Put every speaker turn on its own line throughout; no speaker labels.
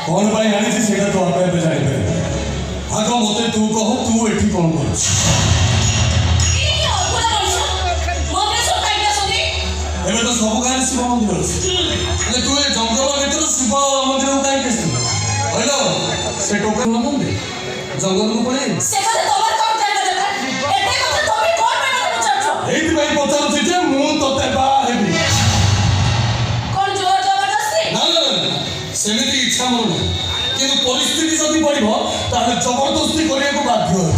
कौन भाई आनी थी सेटा तो आपे पे जाने पे आगो मते तू कहो तू एठी कौन कर एबे तो सब गाने शिव मंदिर अछि ले तू ए जंगल भीतर शिव मंदिर काई केस हेलो से टोकन न दे जंगल को पड़े
से कथे तोमर कोन जाय दे एते कथे तोमी कोन पे पचारछो
एई भाई पचारछि जे मु तते बा हेबी
कोन जोर जबरदस्ती
ना सेमिति इच्छा मोर কিন্তু পরিস্থিতি যদি পড়িব তাহলে জবরদস্তি করিয়াকু বাধ্য হই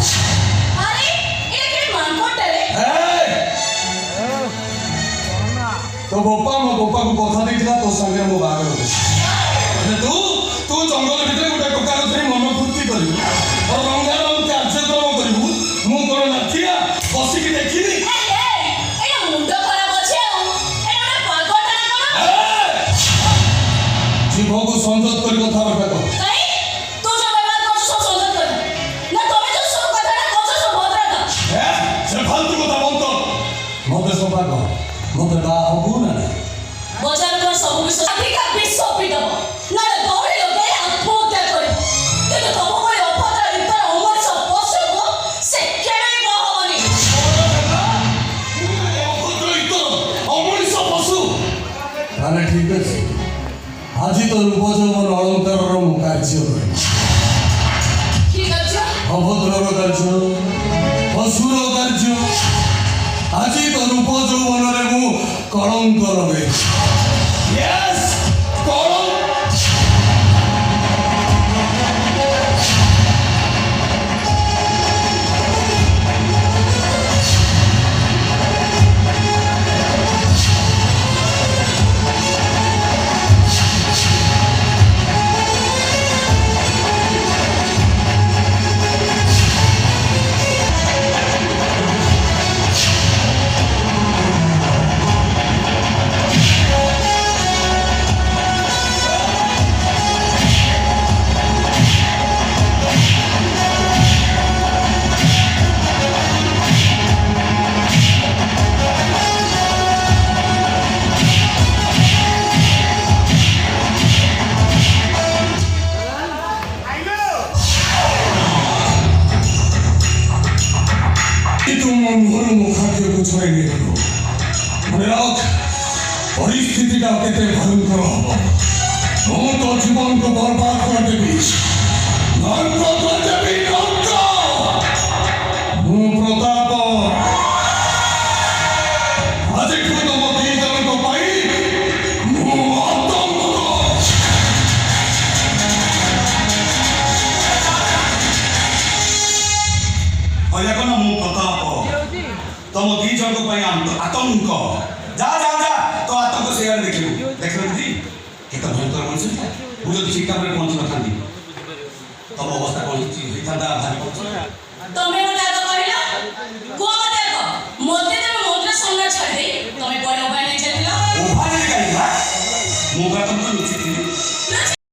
আরে এটা কি মানকটে রে
তো বাপা মো বাপাকু কথা ଦେଇଥିଲା তো संगे মো বাহাঘর হইছে তু তু জঙ্গল ভিতরে গোটা টোকার ধরি মন ফুর্তি করিবু আর রঙ্গারঙ্গ কার্যক্রম করিবু মু কোন নাচিয়া বসিকি দেখিনি
এটা মুন্ড খারাপ আছে এটা পাগলটা না কোন
জীবকু সংযত করি কথা বলবে তো মতে সবাগ মতে বা হবু না
বজার তো সব কিছু আফ্রিকা বিশ্ব পিটব না দৌড়ি লোকে আত্মহত্যা করে কিন্তু তব করে অপরাধ ভিতর অমরিষ পশুব সে কেবে কহবনি
অমরিষ পশু তাহলে ঠিক আছে আজি তো রূপ যৌবন অলঙ্কারর মু কার্য করি
ঠিক আছে
অভদ্রর কার্য পশুর কার্য আজি তো রূপ যৌবনরে মু কলঙ্ক লগে ইয়েস কলঙ্ক परिस्थितिटा केते भयंकर हब मु तो जीवन को बर्बाद कर देबी नरक कर देबी नरक मु प्रताप आज को तुम दी जन को पाई मु आतंक
अया कोन मु प्रताप तुम दी जन को पाई आतंक जा जा जा तो आतंक से यार देखियो देखियो जी केत भयंकर मनुष्य बुझो ठीक काम रे पहुंच न थांदी तब अवस्था कोन होई थांदा भारी
तमे मने आग कहिला को मते को मोते ते मोते संग छाड़ दे तमे कोन उपाय नै चलिला
उपाय नै कहिला मु का तुम नीचे